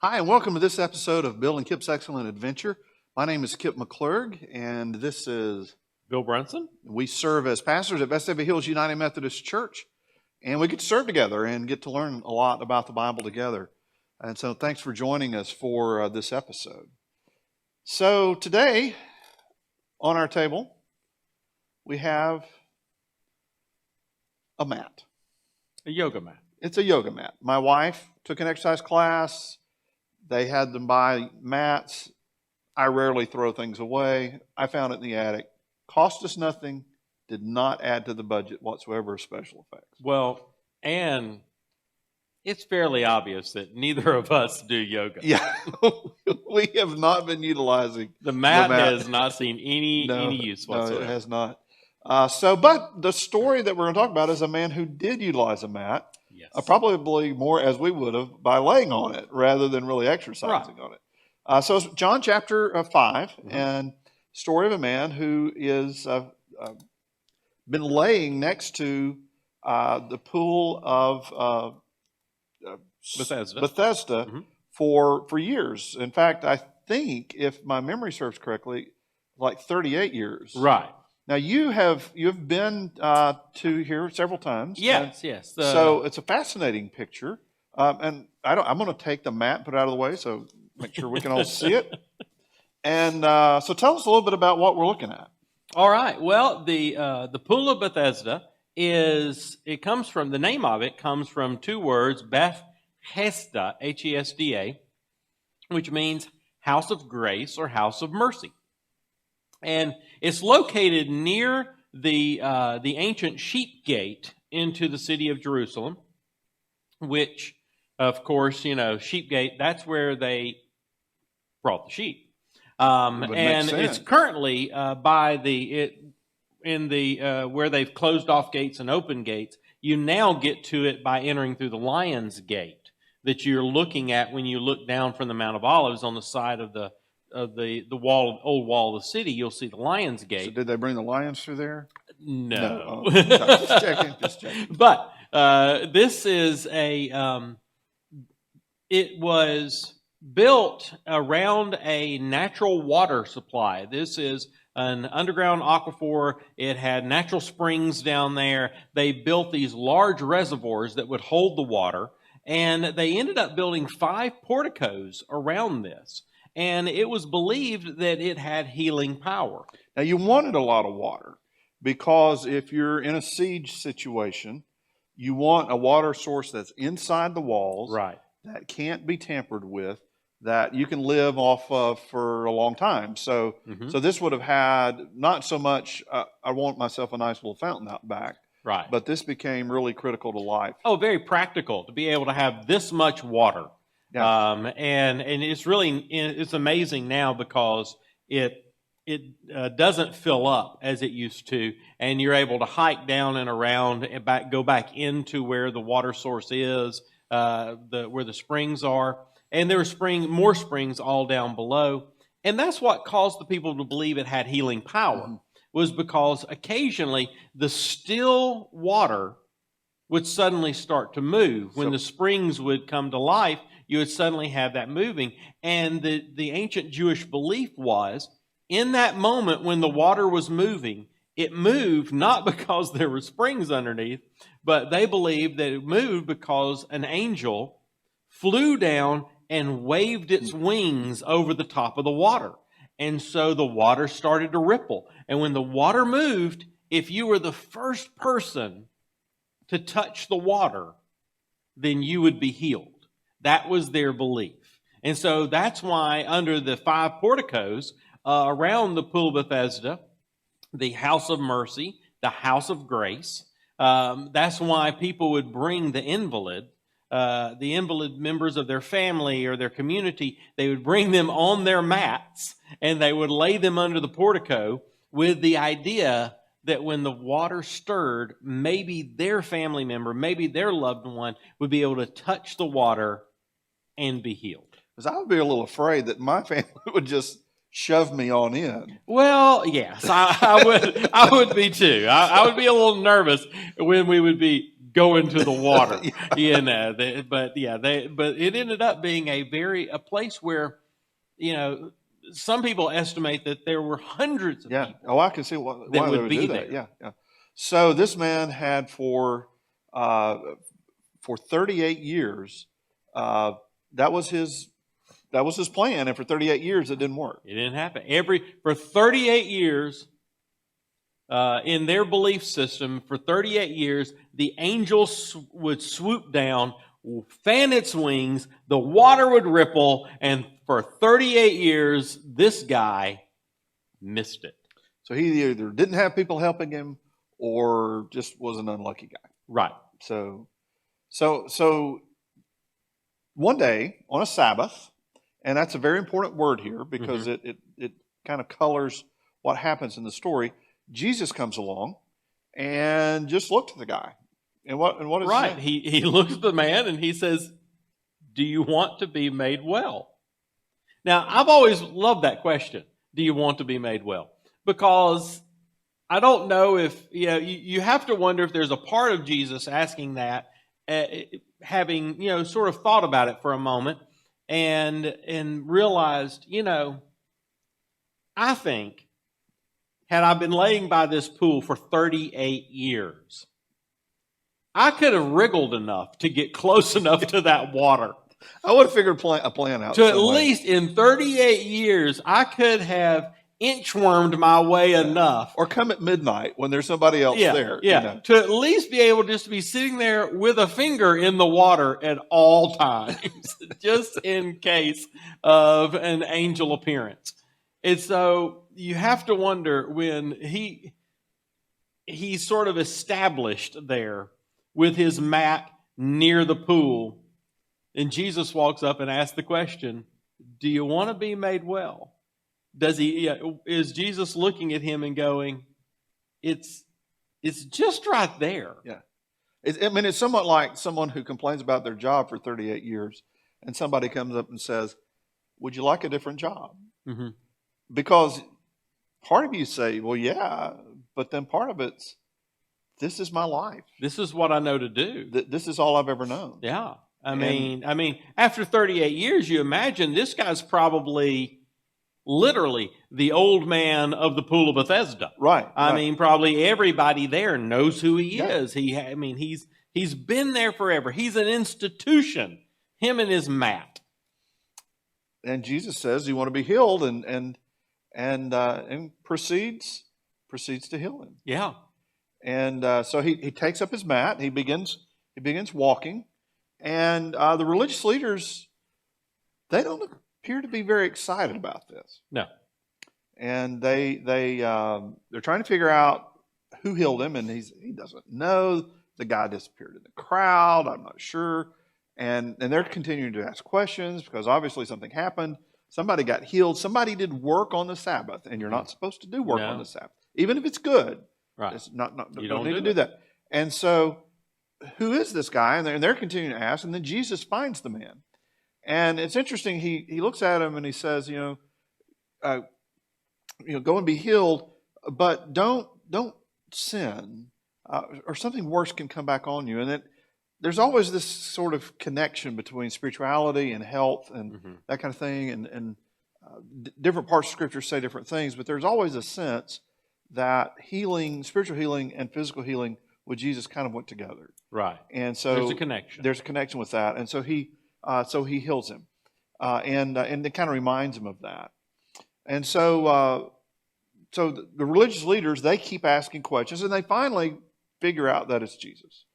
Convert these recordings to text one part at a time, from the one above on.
Hi, and welcome to this episode of Bill and Kip's Excellent Adventure. My name is Kip McClurg, and this is Bill Brunson. We serve as pastors at Vestavia Hills United Methodist Church, and we get to serve together and get to learn a lot about the Bible together. And so thanks for joining us for this episode. So today, on our table, we have a mat. A yoga mat. It's a yoga mat. My wife took an exercise class. They had them buy mats. I rarely throw things away. I found it in the attic. Cost us nothing. Did not add to the budget whatsoever of special effects. Well, and it's fairly obvious that neither of us do yoga. Yeah, we have not been utilizing the mat. Has not seen any use whatsoever. No, it has not. But the story that we're going to talk about is a man who did utilize a mat. Yes. Probably more as we would have by laying on it rather than really exercising on it. So it's John chapter 5, and story of a man who is been laying next to the pool of Bethesda for years. In fact, I think, if my memory serves correctly, like 38 years. Right. Now you've been to here several times. Yes. So it's a fascinating picture, and I'm going to take the mat, put it out of the way, so make sure we can all see it. And so tell us a little bit about what we're looking at. All right. Well, the pool of Bethesda the name of it comes from two words, Beth Hesda, Hesda, which means house of grace or house of mercy. And it's located near the ancient sheep gate into the city of Jerusalem, which, of course, sheep gate, that's where they brought the sheep. And it's currently where they've closed off gates and open gates. You now get to it by entering through the Lion's Gate that you're looking at when you look down from the Mount of Olives on the side of the old wall of the city. You'll see the Lion's Gate. So did they bring the lions through there? No. Oh, just checking. But this is it was built around a natural water supply. This is an underground aquifer. It had natural springs down there. They built these large reservoirs that would hold the water, and they ended up building 5 porticos around this. And it was believed that it had healing power. Now, you wanted a lot of water because if you're in a siege situation, you want a water source that's inside the walls, right, that can't be tampered with, that you can live off of for a long time. So, so this would have had not so much, I want myself a nice little fountain out back, right, but this became really critical to life. Oh, very practical to be able to have this much water. Yeah. And it's amazing now because it doesn't fill up as it used to, and you're able to hike down and around and go back into where the water source is, where the springs are, and there are more springs all down below, and that's what caused the people to believe it had healing power, was because occasionally the still water would suddenly start to move when the springs would come to life. You would suddenly have that moving. And the ancient Jewish belief was, in that moment when the water was moving, it moved not because there were springs underneath, but they believed that it moved because an angel flew down and waved its wings over the top of the water. And so the water started to ripple. And when the water moved, if you were the first person to touch the water, then you would be healed. That was their belief. And so that's why under the 5 porticos around the pool of Bethesda, the house of mercy, the house of grace, that's why people would bring the invalid members of their family or their community, they would bring them on their mats and they would lay them under the portico with the idea that when the water stirred, maybe their family member, maybe their loved one would be able to touch the water and be healed. Because I would be a little afraid that my family would just shove me on in. Well, yes, I would. I would be too. I would be a little nervous when we would be going to the water, but it ended up being a place where, some people estimate that there were hundreds of people. Oh, I can see why they would do that. There. Yeah. So this man had for 38 years, that was his plan, and for 38 years it didn't work. It didn't happen. For 38 years, in their belief system, for 38 years, the angel would swoop down, fan its wings, the water would ripple, and for 38 years, this guy missed it. So he either didn't have people helping him or just was an unlucky guy. Right. So one day on a Sabbath, and that's a very important word here because it kind of colors what happens in the story. Jesus comes along and just looks at the guy. And what is right? He looks at the man and he says, "Do you want to be made well?" Now, I've always loved that question. Do you want to be made well? Because I don't know if you have to wonder if there's a part of Jesus asking that, having sort of thought about it for a moment and realized, I think had I been laying by this pool for 38 years, I could have wriggled enough to get close enough to that water. I would have figured a plan out. To at least in 38 years, I could have inchwormed my way enough. Or come at midnight when there's somebody else there. Yeah. To at least be able just to be sitting there with a finger in the water at all times, just in case of an angel appearance. And so you have to wonder when he's sort of established there with his mat near the pool, and Jesus walks up and asks the question, "Do you want to be made well?" Is Jesus looking at him and going, it's just right there. Yeah. It's somewhat like someone who complains about their job for 38 years and somebody comes up and says, "Would you like a different job?" Mm-hmm. Because part of you say, "Well, yeah," but then part of it's, this is my life. This is what I know to do. This is all I've ever known. Yeah. I mean, after 38 years, you imagine this guy's probably literally the old man of the Pool of Bethesda. Right. I mean, probably everybody there knows who he is. He's been there forever. He's an institution, him and his mat. And Jesus says, "You want to be healed," and proceeds to heal him. Yeah. And so he takes up his mat. He begins walking, and the religious leaders, they don't appear to be very excited about this. No. And they're trying to figure out who healed him, and he doesn't know. The guy disappeared in the crowd. I'm not sure. And they're continuing to ask questions because obviously something happened. Somebody got healed. Somebody did work on the Sabbath, and you're not supposed to do work on the Sabbath, even if it's good. Right. It's you don't need to do that. And so, who is this guy? And they're continuing to ask, and then Jesus finds the man. And it's interesting. He looks at him and he says, go and be healed, but don't sin, or something worse can come back on you. And there's always this sort of connection between spirituality and health and that kind of thing. And different parts of Scripture say different things, but there's always a sense that spiritual healing and physical healing with Jesus kind of went together. Right. And so there's a connection. There's a connection with that. And so he heals him. And it kind of reminds him of that. And so the religious leaders, they keep asking questions, and they finally figure out that it's Jesus.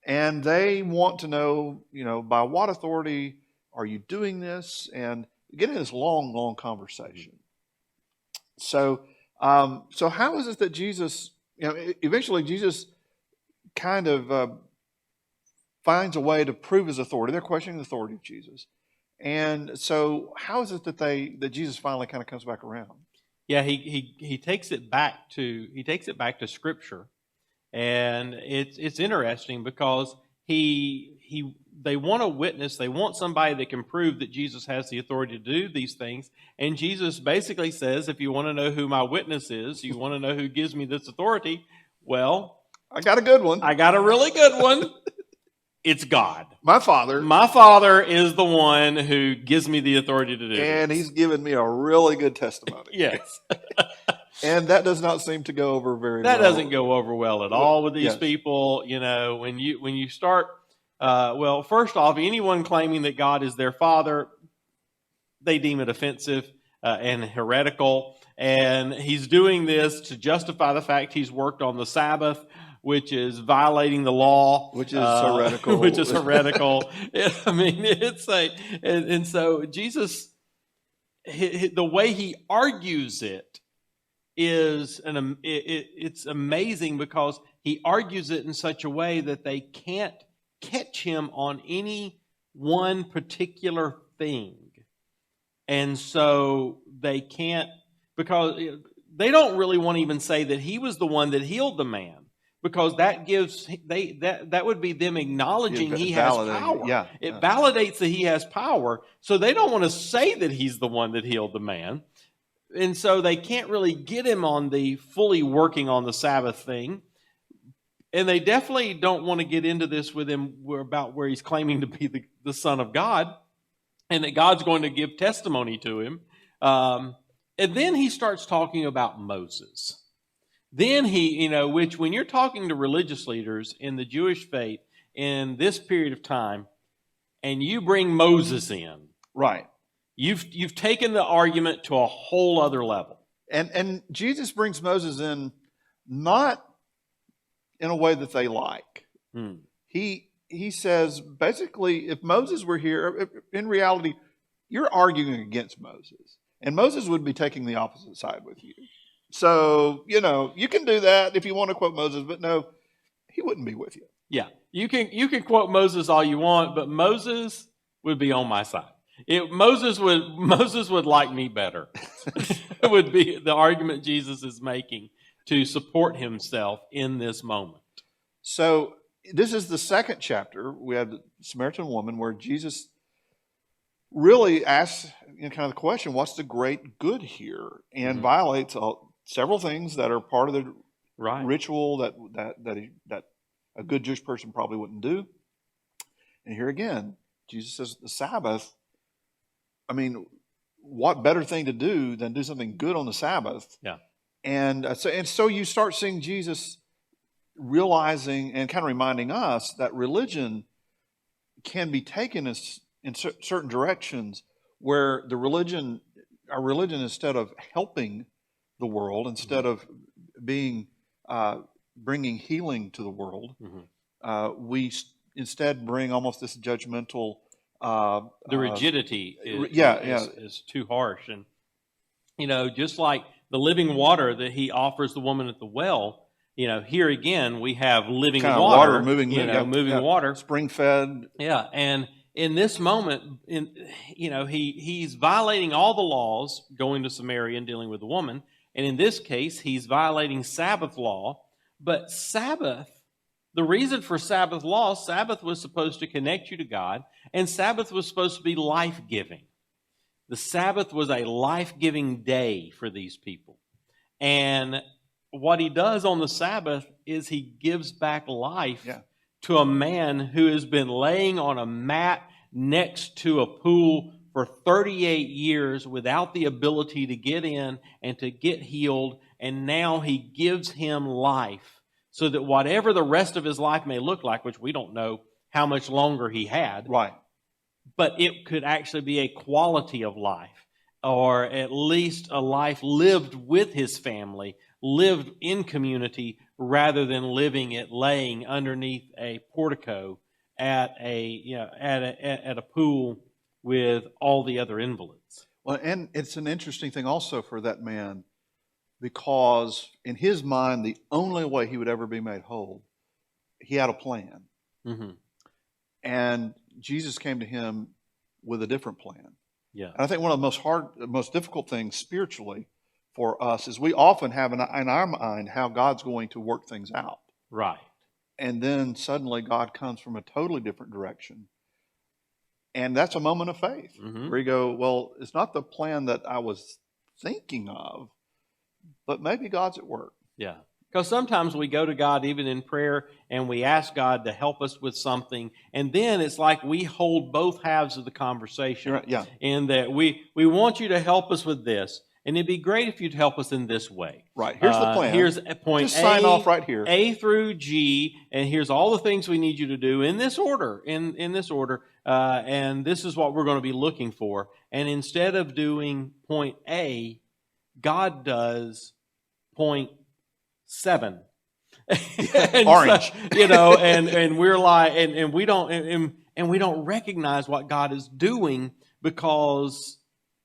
And they want to know, by what authority are you doing this? And get in this long, long conversation. So how is it that Jesus, eventually Jesus kind of finds a way to prove his authority? They're questioning the authority of Jesus. And so how is it that Jesus finally kind of comes back around? Yeah, he takes it back to Scripture, and it's interesting because they want a witness, they want somebody that can prove that Jesus has the authority to do these things, and Jesus basically says, if you want to know who my witness is, you want to know who gives me this authority, well, I got a good one. I got a really good one. It's God. My Father. My Father is the one who gives me the authority to do And this. He's given me a really good testimony. Yes. And that does not seem to go over very well. That doesn't go over well at all with these Yes. people. You know, when you start, well, first off, anyone claiming that God is their Father, they deem it offensive and heretical. And he's doing this to justify the fact he's worked on the Sabbath, which is violating the law, Which is heretical. Which is heretical. I mean, and so Jesus, the way he argues it is it's amazing, because he argues it in such a way that they can't catch him on any one particular thing. And so they can't, because they don't really want to even say that he was the one that healed the man, because that gives that would be them acknowledging he has power. Yeah, it validates that he has power. So they don't want to say that he's the one that healed the man. And so they can't really get him on the fully working on the Sabbath thing. And they definitely don't want to get into this with him about where he's claiming to be the Son of God, and that God's going to give testimony to him. And then he starts talking about Moses. Then which when you're talking to religious leaders in the Jewish faith in this period of time, and you bring Moses in. Right. You've taken the argument to a whole other level. And Jesus brings Moses in not in a way that they like. He says, basically, if Moses were here, in reality, you're arguing against Moses. And Moses would be taking the opposite side with you. So, you can do that if you want to quote Moses, but no, he wouldn't be with you. Yeah, you can quote Moses all you want, but Moses would be on my side. Moses would like me better. It would be the argument Jesus is making to support himself in this moment. So this is the second chapter. We have the Samaritan woman, where Jesus really asks kind of the question, what's the great good here? And violates several things that are part of the ritual that a good Jewish person probably wouldn't do. And here again, Jesus says the Sabbath, I mean, what better thing to do than do something good on the Sabbath? Yeah. And so you start seeing Jesus realizing and kind of reminding us that religion can be taken in certain directions, where our religion, instead of helping the world, instead of being bringing healing to the world, we instead bring almost this judgmental. The rigidity is too harsh, and just like the living water that he offers the woman at the well. Here again we have living kind of water moving water, spring fed. Yeah, and in this moment, he's violating all the laws, going to Samaria and dealing with the woman, and in this case, he's violating Sabbath law. But Sabbath, the reason for Sabbath law, Sabbath was supposed to connect you to God, and Sabbath was supposed to be life-giving. The Sabbath was a life-giving day for these people. And what he does on the Sabbath is he gives back life to a man who has been laying on a mat next to a pool for 38 years without the ability to get in and to get healed. And now he gives him life, so that whatever the rest of his life may look like, which we don't know how much longer he had, but it could actually be a quality of life, or at least a life lived with his family, lived in community, rather than living it laying underneath a portico at a pool with all the other invalids. Well, and it's an interesting thing also for that man, because in his mind, the only way he would ever be made whole, he had a plan. And Jesus came to him with a different plan. Yeah. And I think one of the most difficult things spiritually for us is we often have in our mind how God's going to work things out. Right. And then suddenly God comes from a totally different direction. And that's a moment of faith where you go, well, it's not the plan that I was thinking of, but maybe God's at work. Yeah. Because sometimes we go to God even in prayer and we ask God to help us with something, and then it's like we hold both halves of the conversation. Right, yeah. In that we want you to help us with this, and it'd be great if you'd help us in this way. Right. Here's the plan. Here's a point Just sign off right here. A through G, and here's all the things we need you to do in this order, in this order, and this is what we're going to be looking for. And instead of doing point A, God does point 7. Orange. So, and we're like, and we don't recognize what God is doing because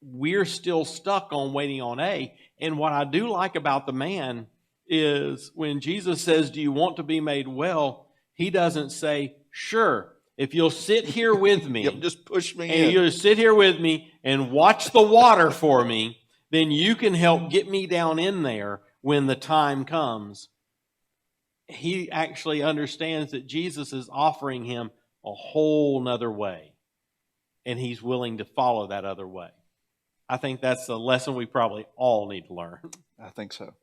we're still stuck on waiting on A. And what I do like about the man is when Jesus says, "Do you want to be made well?" He doesn't say, "Sure, if you'll sit here with me, Yep, just push me and in. you'll sit here with me and watch the water for me, then you can help get me down in there when the time comes." He actually understands that Jesus is offering him a whole nother way, and he's willing to follow that other way. I think that's a lesson we probably all need to learn. I think so.